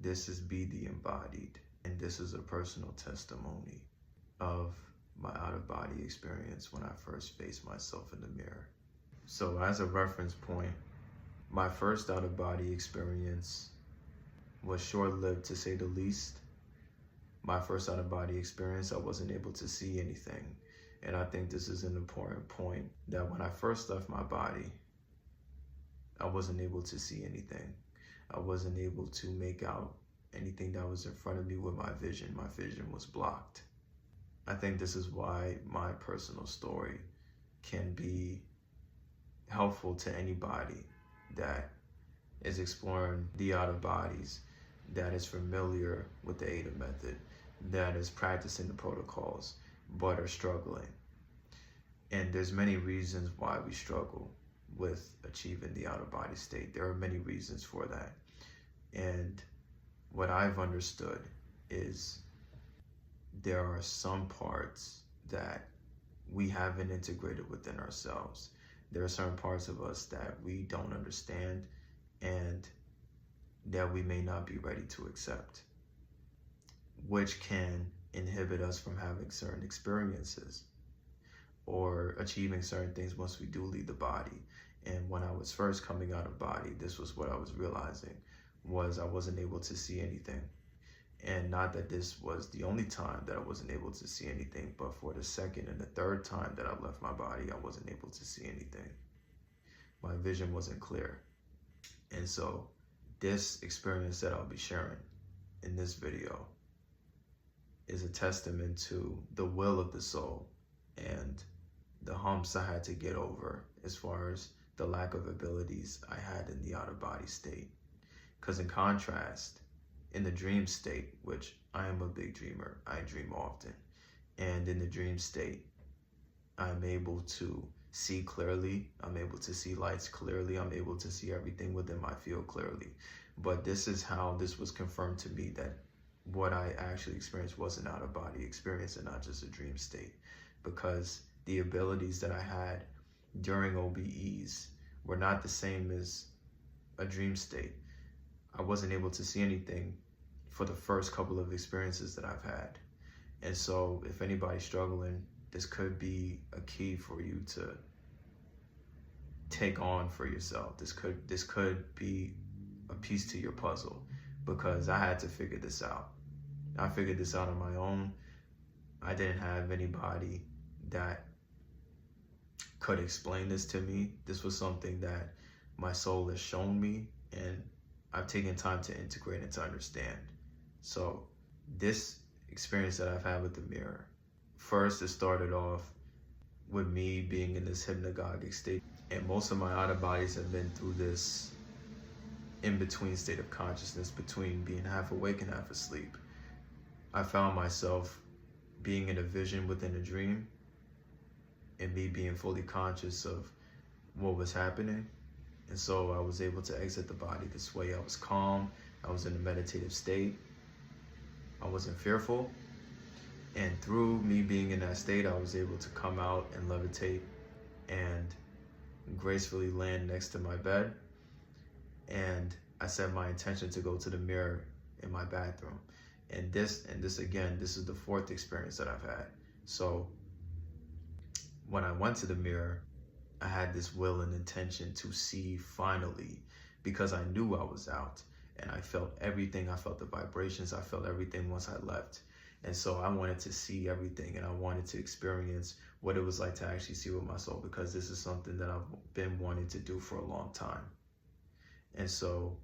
This is Be the Embodied, and this is a personal testimony of my out-of-body experience when I first faced myself in the mirror. So as a reference point, my first out-of-body experience was short-lived, to say the least. My first out-of-body experience, I wasn't able to see anything. And I think this is an important point, that when I first left my body, I wasn't able to see anything. I wasn't able to make out anything that was in front of me with my vision. My vision was blocked. I think this is why my personal story can be helpful to anybody that is exploring the out-of-bodies, that is familiar with the AIDA method, that is practicing the protocols, but are struggling. And there's many reasons why we struggle with achieving the out-of-body state. There are many reasons for that. And what I've understood is there are some parts that we haven't integrated within ourselves. There are certain parts of us that we don't understand and that we may not be ready to accept, which can inhibit us from having certain experiences or achieving certain things once we do leave the body. And when I was first coming out of body, this was what I was realizing, was I wasn't able to see anything. And not that this was the only time that I wasn't able to see anything, but for the second and the third time that I left my body, I wasn't able to see anything. My vision wasn't clear. And so this experience that I'll be sharing in this video is a testament to the will of the soul and the humps I had to get over as far as the lack of abilities I had in the out-of-body state. Because in contrast, in the dream state, which I am a big dreamer, I dream often, and in the dream state, I'm able to see clearly, I'm able to see lights clearly, I'm able to see everything within my field clearly. But this is how this was confirmed to me, that what I actually experienced was an out-of-body experience and not just a dream state, because the abilities that I had during OBEs were not the same as a dream state. I wasn't able to see anything for the first couple of experiences that I've had. And so if anybody's struggling, this could be a key for you to take on for yourself. This could be a piece to your puzzle, because I had to figure this out. I figured this out on my own. I didn't have anybody that could explain this to me. This was something that my soul has shown me, and I've taken time to integrate and to understand. So this experience that I've had with the mirror, first it started off with me being in this hypnagogic state. And most of my out-of-bodies have been through this in-between state of consciousness, between being half awake and half asleep. I found myself being in a vision within a dream, and me being fully conscious of what was happening. And so I was able to exit the body this way. I was calm, I was in a meditative state, I wasn't fearful. And through me being in that state, I was able to come out and levitate and gracefully land next to my bed. And I set my intention to go to the mirror in my bathroom. And this again, this is the fourth experience that I've had. So when I went to the mirror, I had this will and intention to see finally, because I knew I was out and I felt everything. I felt the vibrations. I felt everything once I left. And so I wanted to see everything, and I wanted to experience what it was like to actually see with my soul, because this is something that I've been wanting to do for a long time. And so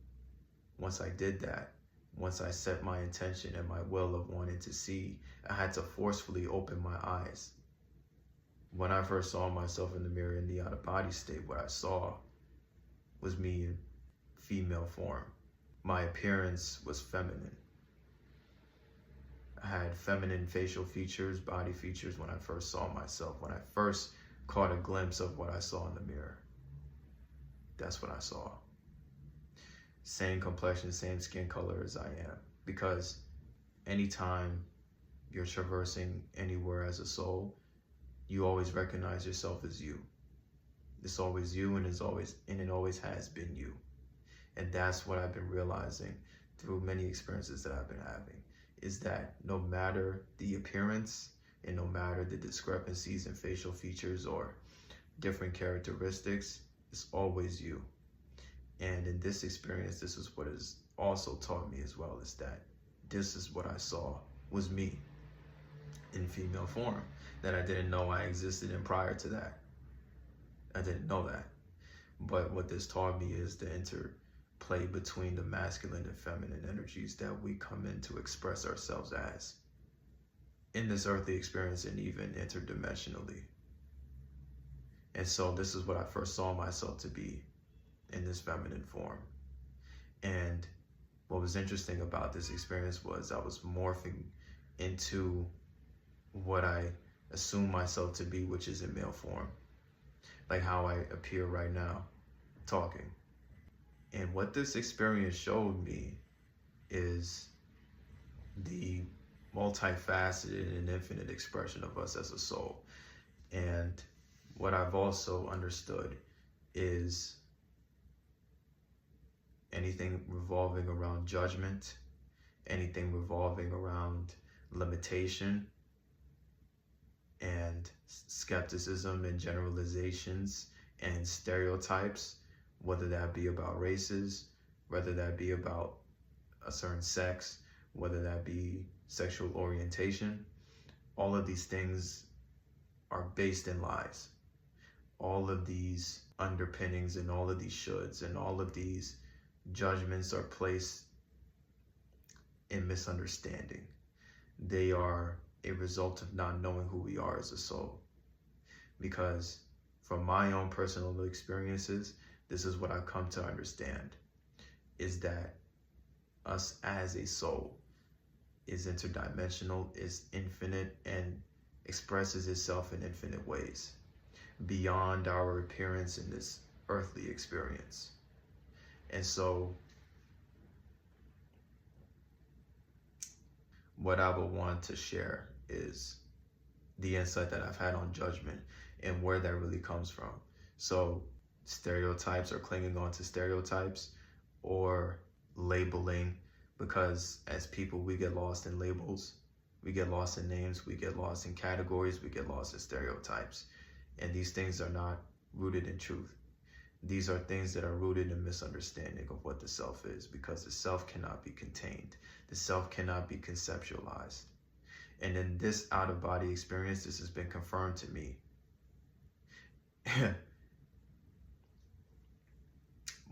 once I did that, once I set my intention and my will of wanting to see, I had to forcefully open my eyes. When I first saw myself in the mirror in the out-of-body state, what I saw was me in female form. My appearance was feminine. I had feminine facial features, body features when I first saw myself, when I first caught a glimpse of what I saw in the mirror. That's what I saw. Same complexion, same skin color as I am. Because anytime you're traversing anywhere as a soul, you always recognize yourself as you. It's always you, and it always has been you. And that's what I've been realizing, through many experiences that I've been having, is that no matter the appearance and no matter the discrepancies in facial features or different characteristics, it's always you. And in this experience, this is what has also taught me as well, is that this is what I saw was me in female form that I didn't know I existed in prior to that. I didn't know that. But what this taught me is the interplay between the masculine and feminine energies that we come in to express ourselves as in this earthly experience and even interdimensionally. And so this is what I first saw myself to be in this feminine form. And what was interesting about this experience was I was morphing into what I assume myself to be, which is in male form, like how I appear right now talking. And what this experience showed me is the multifaceted and infinite expression of us as a soul. And what I've also understood is anything revolving around judgment, anything revolving around limitation and skepticism and generalizations and stereotypes, whether that be about races, whether that be about a certain sex, whether that be sexual orientation, all of these things are based in lies. All of these underpinnings and all of these shoulds and all of these judgments are placed in misunderstanding. They are a result of not knowing who we are as a soul. Because from my own personal experiences, this is what I've come to understand, is that us as a soul is interdimensional, is infinite, and expresses itself in infinite ways beyond our appearance in this earthly experience. And so what I would want to share is the insight that I've had on judgment and where that really comes from. So stereotypes, or clinging on to stereotypes, or labeling, because as people we get lost in labels, we get lost in names, we get lost in categories, we get lost in stereotypes. And these things are not rooted in truth. These are things that are rooted in misunderstanding of what the self is, because the self cannot be contained. The self cannot be conceptualized. And in this out-of-body experience, this has been confirmed to me.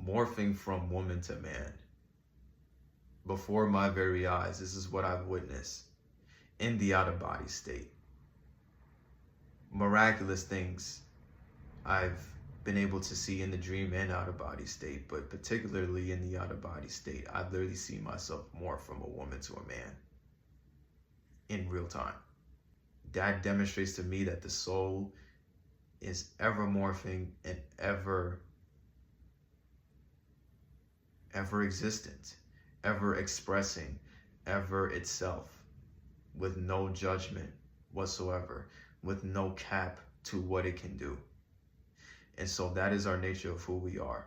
Morphing from woman to man. Before my very eyes, this is what I've witnessed in the out-of-body state. Miraculous things I've been able to see in the dream and out-of-body state, but particularly in the out-of-body state, I've literally seen myself morph from a woman to a man in real time. That demonstrates to me that the soul is ever morphing and ever existent, ever expressing, ever itself, with no judgment whatsoever, with no cap to what it can do. And so that is our nature of who we are.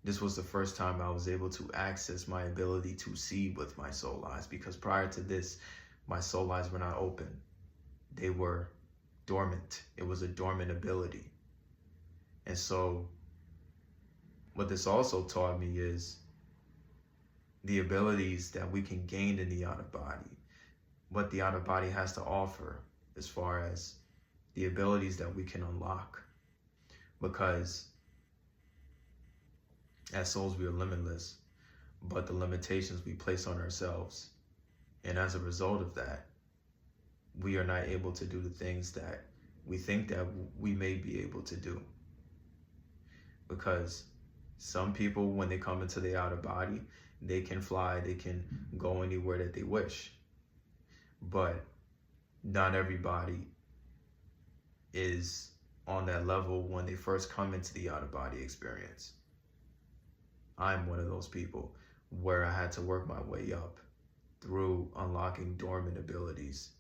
This was the first time I was able to access my ability to see with my soul eyes, because prior to this, my soul eyes were not open. They were dormant. It was a dormant ability. And so what this also taught me is the abilities that we can gain in the out-of-body, what the out-of-body has to offer as far as the abilities that we can unlock. Because as souls, we are limitless, but the limitations we place on ourselves. And as a result of that, we are not able to do the things that we think that we may be able to do. Because some people, when they come into the outer body, they can fly, they can go anywhere that they wish. But not everybody is on that level when they first come into the out-of-body experience. I'm one of those people where I had to work my way up through unlocking dormant abilities.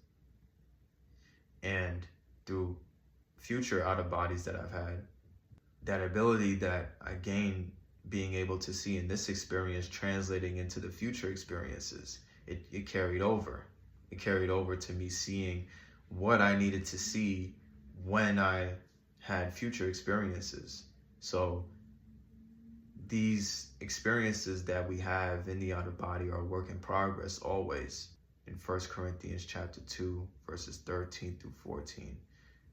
And through future out-of-bodies that I've had, that ability that I gained being able to see in this experience translating into the future experiences. It carried over. It carried over to me seeing what I needed to see when I had future experiences. So these experiences that we have in the outer body are a work in progress always. In 1 Corinthians chapter 2, verses 13 through 14,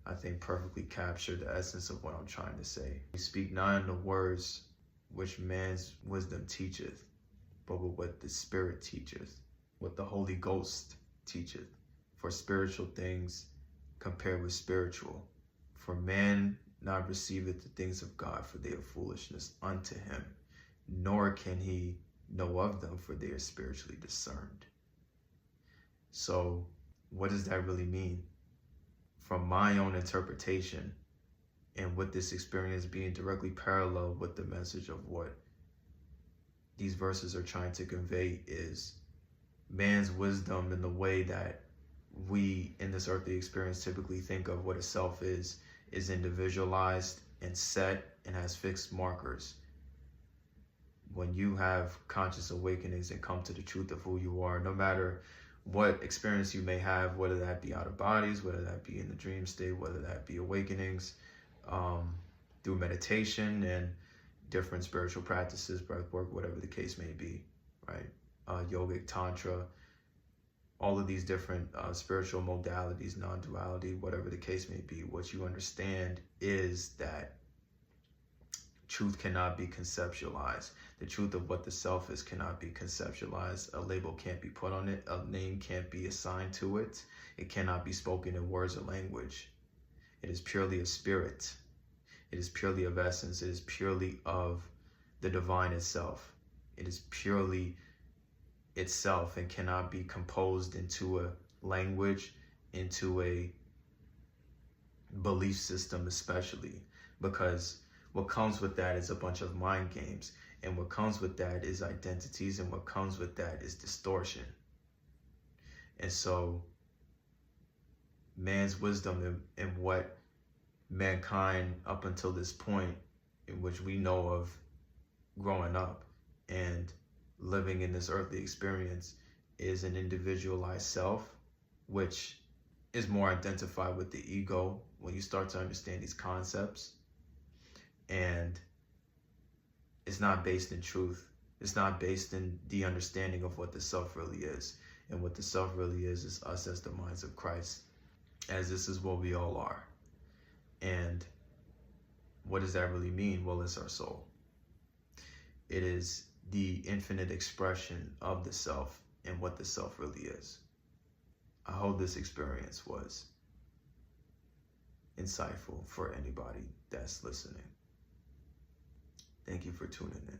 I think perfectly capture the essence of what I'm trying to say. We speak not in the words which man's wisdom teacheth, but with what the Spirit teacheth, what the Holy Ghost teacheth. For spiritual things compared with spiritual. For man not receiveth the things of God, for they are foolishness unto him, nor can he know of them, for they are spiritually discerned. So what does that really mean? From my own interpretation, and with this experience being directly parallel with the message of what these verses are trying to convey, is man's wisdom in the way that we in this earthly experience typically think of what a self is individualized and set and has fixed markers. When you have conscious awakenings and come to the truth of who you are, no matter what experience you may have, whether that be out of bodies, whether that be in the dream state, whether that be awakenings, through meditation and different spiritual practices, breath work, whatever the case may be, right? Yogic, tantra, all of these different spiritual modalities, non-duality, whatever the case may be, what you understand is that truth cannot be conceptualized. The truth of what the self is cannot be conceptualized. A label can't be put on it. A name can't be assigned to it. It cannot be spoken in words or language. It is purely of spirit. It is purely of essence. It is purely of the divine itself. It is purely itself and cannot be composed into a language, into a belief system, especially because what comes with that is a bunch of mind games, and what comes with that is identities, and what comes with that is distortion. And so man's wisdom and what mankind up until this point, in which we know of growing up and living in this earthly experience, is an individualized self, which is more identified with the ego when you start to understand these concepts. And it's not based in truth. It's not based in the understanding of what the self really is. And what the self really is us as the minds of Christ, as this is what we all are. And what does that really mean? Well, it's our soul. It is the infinite expression of the self and what the self really is. I hope this experience was insightful for anybody that's listening. Thank you for tuning in.